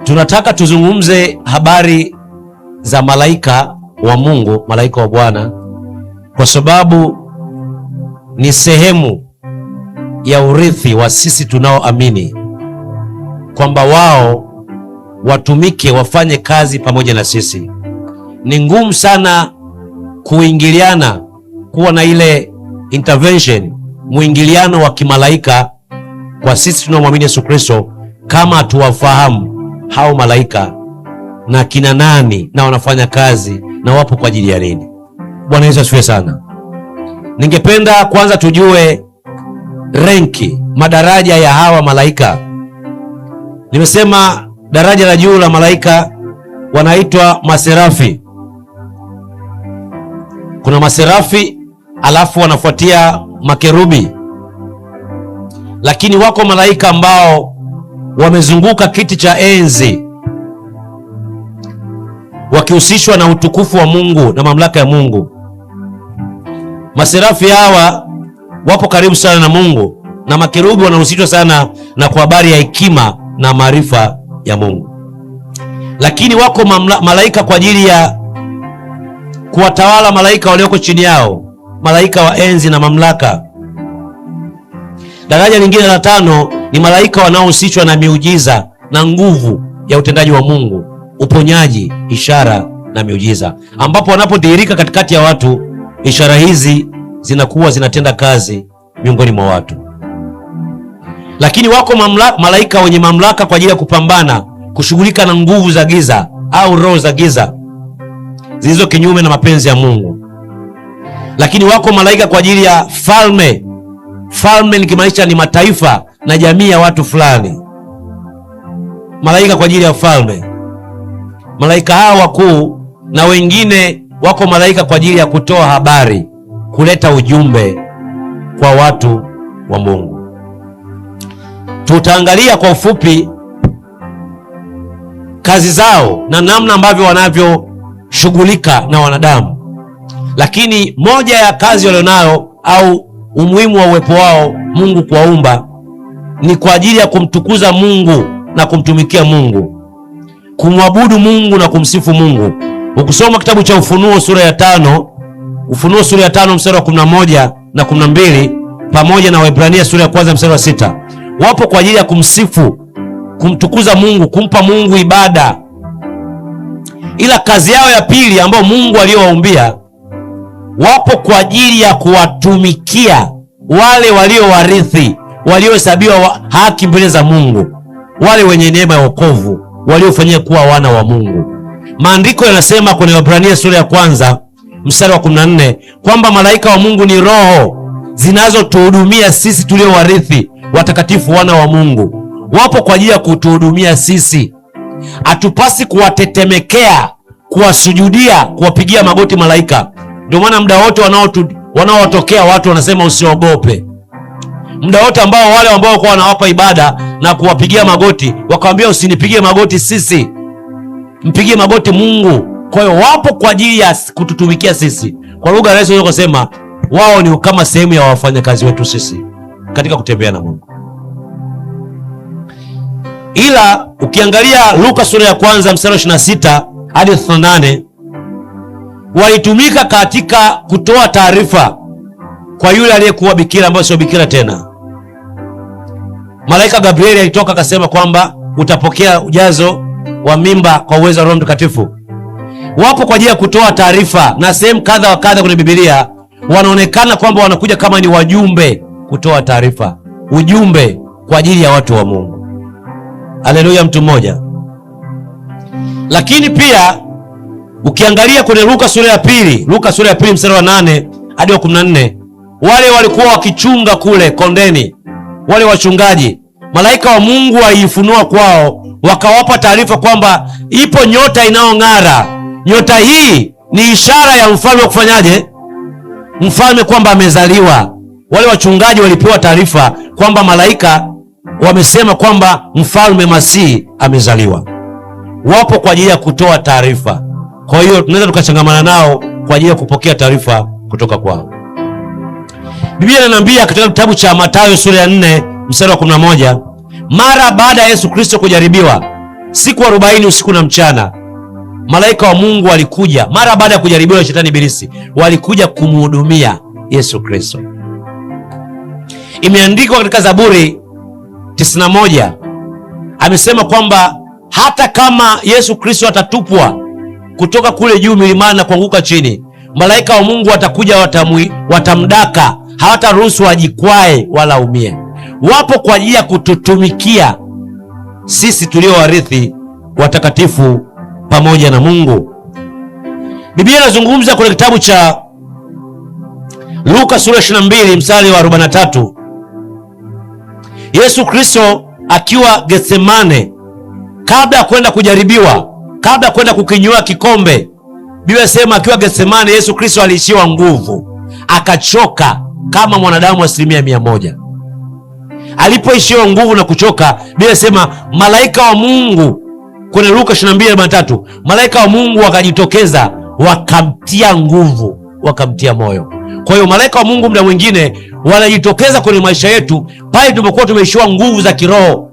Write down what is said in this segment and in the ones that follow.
Tunataka tuzungumze habari za malaika wa Mungu, malaika wa Bwana, kwa sababu ni sehemu ya urithi wa sisi tunaoamini kwamba wao watumike, wafanye kazi pamoja na sisi. Ni ngumu sana kuingiliana, kuwa na ile intervention, mwingiliano wa kimalaika kwa sisi tunaomwamini Yesu Kristo, kama hatuwafahamu hao malaika na kina nani na wanafanya kazi na wapo kwa ajili ya nini. Bwana Yesu asifiwe sana. Ningependa kwanza tujue renki, madaraja ya hawa malaika. Nimesema daraja la juu la malaika wanaitwa maserafi. Kuna maserafi, alafu wanafuatia makerubi. Lakini wako malaika ambao wamezunguka kiti cha enzi wakihusishwa na utukufu wa Mungu na mamlaka ya Mungu. Maserafi hawa wapo karibu sana na Mungu, na makerubi wanahusishwa sana na kwa habari ya hekima na maarifa ya Mungu. Lakini wako malaika kwa ajili ya kuwatawala malaika walioko chini yao, malaika wa enzi na mamlaka. Daraja lingine la tano ni malaika wanaohusishwa na miujiza na nguvu ya utendaji wa Mungu, uponyaji, ishara na miujiza, ambapo wanapodhihirika katikati ya watu, ishara hizi zinakuwa zinatenda kazi miongoni mwa watu. Lakini wako malaika wenye mamlaka kwa ajili ya kupambana, kushughulika na nguvu za giza au roho za giza zilizo kinyume na mapenzi ya Mungu. Lakini wako malaika kwa ajili ya falme. Falme nikimaanisha ni mataifa na jamii ya watu fulani. Malaika kwa ajili ya falme. Malaika hawa wakuu, na wengine wako malaika kwa ajili ya kutoa habari, kuleta ujumbe kwa watu wa Mungu. Tutaangalia kwa ufupi kazi zao na namna ambavyo wanavyoshughulika na wanadamu. Lakini moja ya kazi walionayo au umuhimu wa uwepo wao Mungu kuwaumba ni kwa ajili ya kumtukuza Mungu na kumtumikia Mungu, kumwabudu Mungu na kumsifu Mungu. Ukisoma kitabu cha Ufunuo sura ya 5, Ufunuo sura ya 5 mstari wa 11 na 12, pamoja na Waebrania sura ya 1 mstari wa 6, wapo kwa ajili ya kumsifu, kumtukuza Mungu, kumpa Mungu ibada. Ila kazi yao ya pili ambayo Mungu aliyowaumbia, wapo kwa ajili ya kuwatumikia wale waliowarithi, waliohesabiwa haki mbele za Mungu, wale wenye neema ya wokovu, waliofanyia kuwa wana wa Mungu. Maandiko yanasema kwenye Waebrania sura ya 1 mstari wa 14 kwamba malaika wa Mungu ni roho zinazotuhudumia sisi tuliowarithi, watakatifu, wana wa Mungu. Wapo kwa ajili ya kutuhudumia sisi. Hatupasi kuwatetemekea, kuwasujudia, kuwapigia magoti malaika. Ndio maana muda wote wanaowatokea watu wanasema usiogope. Muda wote ambao wale ambao kwa wanawapa ibada na kuwapigia magoti, wakamwambia usinipigie magoti sisi, mpigie magoti Mungu. Kwa hiyo wapo kwa ajili ya kututumikia sisi. Kwa lugha rahisi unaweza kusema wao ni kama sehemu ya wafanyakazi wetu sisi katika kutembea na Mungu. Ila ukiangalia Luka sura ya 1 mstari wa 26 hadi 38, walitumika katika kutoa taarifa kwa yule aliyekuwa bikira ambaye sio bikira tena. Malaika Gabrieli alitoka akasema kwamba utapokea ujazo wa mimba kwa uwezo wa Roho Mtakatifu. Wapo kwa ajili ya kutoa taarifa, na sehemu kadha wa kadha kwenye Biblia wanaonekana kwamba wanakuja kama ni wajumbe kutoa taarifa, ujumbe kwa ajili ya watu wa Mungu. Haleluya, mtu mmoja. Lakini pia ukiangalia kwenye Luka sura ya 2 mstari wa 8 hadi wa 14, wale walikuwa wakichunga kule kondeni, wale wachungaji, malaika wa Mungu waliifunua kwao, wakawapa taarifa kwamba ipo nyota inayong'ara. Nyota hii ni ishara ya mfalme wa kufanyaje? Mfalme kwamba amezaliwa. Wale wachungaji walipewa taarifa kwamba malaika wamesema kwamba mfalme Masihi amezaliwa. Wapo kwa ajili ya kutoa taarifa. Kwa hiyo tunaweza tukachangamana nao kwa ajili ya kupokea taarifa kutoka kwao. Biblia inaniambia katika kitabu cha Mathayo sura ya 4 mstari wa 11, mara baada ya Yesu Kristo kujaribiwa siku 40 usiku na mchana, malaika wa Mungu walikuja mara baada ya kujaribiwa na shetani ibilisi, walikuja kumhudumia Yesu Kristo. Imeandikwa katika Zaburi 91, amesema kwamba hata kama Yesu Kristo atatupwa kutoka kule juu milimani na kuanguka chini, malaika wa Mungu watakuja, watamdaka, hawataruhusu ajikwae wala umie. Wapo kwa ajili ya kututumikia sisi tulio warithi watakatifu pamoja na Mungu. Biblia inazungumza kwenye kitabu cha Luka sura 22 mstari wa 43, Yesu Kristo akiwa Getsemane, kabla ya kwenda kujaribiwa, kabla ya kwenda kukinywa kikombe, Biblia inasema akiwa Getsemane Yesu Kristo aliishiwa nguvu, akachoka kama mwanadamu 100%. Alipoishiwa nguvu na kuchoka, Biblia inasema malaika wa Mungu, kwenye Luka 22:43, malaika wa Mungu wakajitokeza, wakamtia nguvu, wakamtia moyo. Kwa hiyo malaika wa Mungu muda mwingine wanajitokeza kwenye maisha yetu pale tunapokuwa tumeishiwa nguvu za kiroho,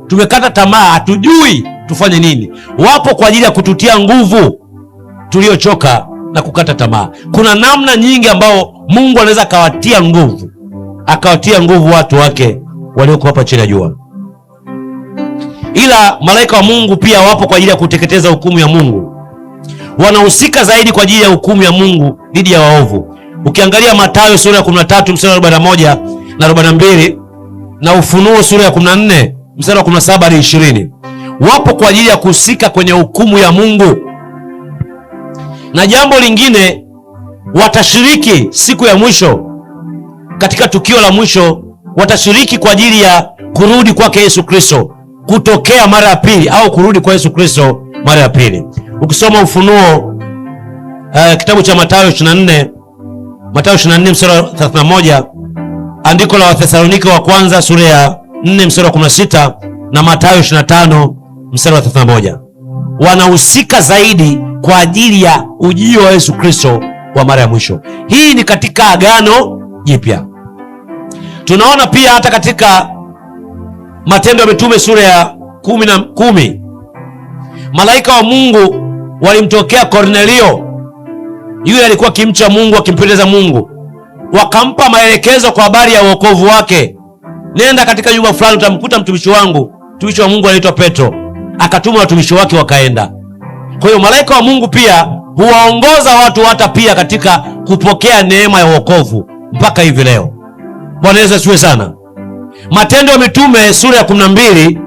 tumekata tamaa, hatujui tufanye nini. Wapo kwa ajili ya kututia nguvu tuliochoka na kukata tamaa. Kuna namna nyingi ambao Mungu anaweza akawatia nguvu watu wake walioko hapa chini ya jua. Ila malaika wa Mungu pia wapo kwa ajili ya kuteketeza hukumu ya Mungu. Wanahusika zaidi kwa ajili ya hukumu ya Mungu dhidi ya waovu. Ukiangalia Mathayo sura ya 13 mstari wa 41 na 42 na Ufunuo sura ya 14 mstari wa 17 hadi 20, wapo kwa ajili ya kuhusika kwenye hukumu ya Mungu. Na jambo lingine, watashiriki siku ya mwisho, katika tukio la mwisho, watashiriki kwa ajili ya kurudi kwake Yesu Kristo, kutokea mara ya pili au kurudi kwa Yesu Kristo mara ya pili. Ukisoma Ufunuo kitabu cha Mathayo 24 mstari wa 31, andiko la Wathesalonike wa kwanza sura ya 4 mstari wa 16 na Mathayo 25 mstari wa 31, wanahusika zaidi kwa ajili ya ujio wa Yesu Kristo wa mara ya mwisho. Hii ni katika Agano Jipya. Tunaona pia hata katika Matendo ya Mitume sura ya 10, malaika wa Mungu walimtokea Kornelio. Yule alikuwa kimcha Mungu, akimpendeza Mungu. Wakampa maelekezo kwa habari ya wokovu wake. Nenda katika nyumba fulani utamkuta mtumishi wangu. Mtumishi wa Mungu anaitwa Petro. Akatuma watumishi wake wakaenda. Kwa hiyo malaika wa Mungu pia huwaongoza watu hata pia katika kupokea neema ya wokovu mpaka hivi leo. Bwana Yesu asifiwe sana. Matendo ya Mitume sura ya 12,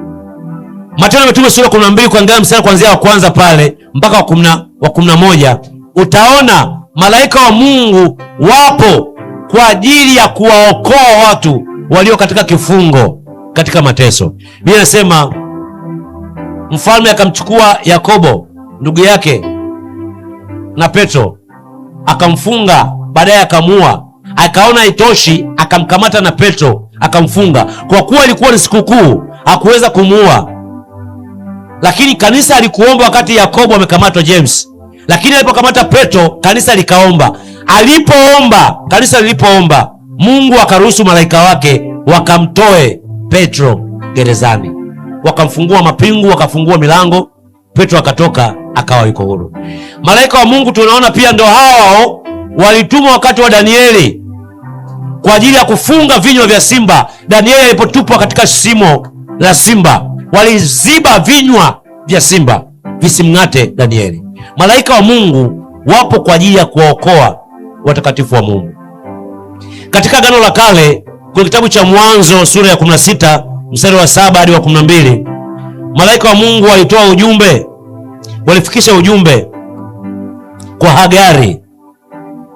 Matendo ya Mitume sura ya 12 kuanzia wa kwanza pale mpaka wa 11, utaona malaika wa Mungu wapo kwa ajili ya kuwaokoa watu walio katika kifungo, katika mateso. Biblia inasema mfalme akamchukua Yakobo ndugu yake na Petro, akamfunga, baadaye akamua. Akaona itoshi, akamkamata na Petro akamfunga. Kwa kuwa ilikuwa ni sikukuu, hakuweza kumuua. Lakini kanisa alikuomba wakati Yakobo amekamatwa James. Lakini alipokamata Petro, kanisa likaomba. Kanisa lilipoomba, Mungu akaruhusu malaika wake wakamtoe Petro gerezani. Wakamfungua mapingu, wakafungua milango, Petro akatoka, akawa yuko huru. Malaika wa Mungu tunaona pia ndio hao walitumwa wakati wa Danieli kwa ajili ya kufunga vinywa vya simba. Danieli alipotupwa katika shimo la simba, waliziba vinywa vya simba visimng'ate Danieli. Malaika wa Mungu wapo kwa ajili ya kuwaokoa watakatifu wa Mungu. Katika Agano la Kale, kwa kitabu cha Mwanzo sura ya 16 mstari wa 7 hadi wa 12, malaika wa Mungu walitoa ujumbe, walifikisha ujumbe kwa Hagari.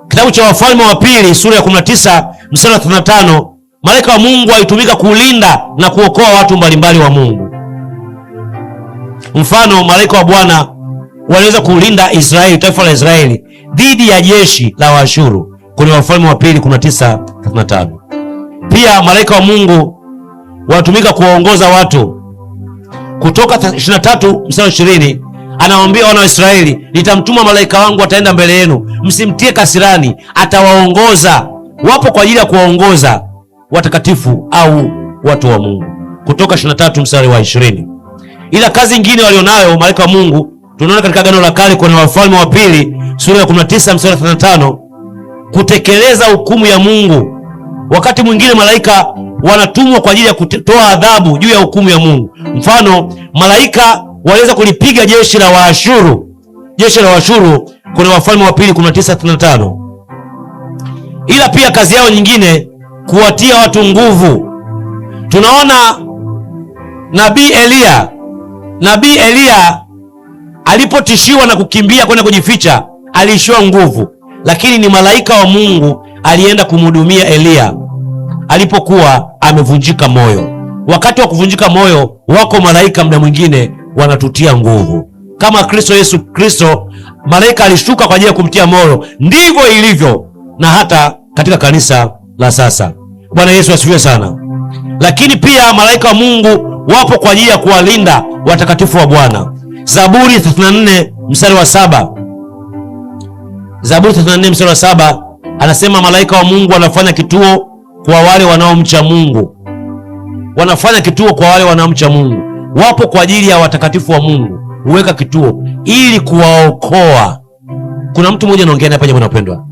Kitabu cha Wafalme wa Pili sura ya 19 mstari wa 35, malaika wa Mungu walitumika kulinda na kuokoa watu mbalimbali wa Mungu. Mfano, malaika wa Bwana waliweza kulinda Israeli, taifa la Israeli, dhidi ya jeshi la Waashuru kwenye Wafalme wa Pili 19:35. Pia malaika wa Mungu wanatumika kuwaongoza watu. Kutoka 23 mstari 20, anawaambia wana wa Israeli, nitamtuma malaika wangu, ataenda mbele yenu, msimtie kasirani, atawaongoza. Wapo kwa ajili ya kuwaongoza watakatifu au watu wa Mungu. Kutoka 23 mstari wa 20. Ila kazi nyingine walionayo malaika wa Mungu tunaona katika Agano la Kale kwenye Wafalme wa Pili sura ya 19 mstari 35, kutekeleza hukumu ya Mungu. Wakati mwingine malaika wanatumwa kwa ajili ya kutoa adhabu juu ya hukumu ya Mungu. Mfano, malaika waliweza kulipiga jeshi la Waashuru kwenye Wafalme wa Pili 19:35. Ila pia kazi yao nyingine kuwatia watu nguvu. Tunaona Nabii Eliya alipotishiwa na kukimbia kwenda kujificha, aliishiwa nguvu, lakini ni malaika wa Mungu alienda kumhudumia Eliya alipokuwa amevunjika moyo. Wakati wa kuvunjika moyo, wako malaika muda mwingine wanatutia nguvu. Kama Yesu Kristo, malaika alishuka kwa ajili ya kumtia moyo. Ndivyo ilivyo na hata katika kanisa la sasa. Bwana Yesu asifiwe sana. Lakini pia malaika wa Mungu wapo kwa ajili ya kuwalinda watakatifu wa Bwana. Zaburi 34 mstari wa 7. Zaburi 34 mstari wa 7 anasema malaika wa Mungu wanafanya kituo kwa wale wanaomcha Mungu. Wanafanya kituo kwa wale wanaomcha Mungu. Wapo kwa ajili ya watakatifu wa Mungu. Huweka kituo ili kuwaokoa. Kuna mtu mmoja anaongea hapa, jamani wapendwa.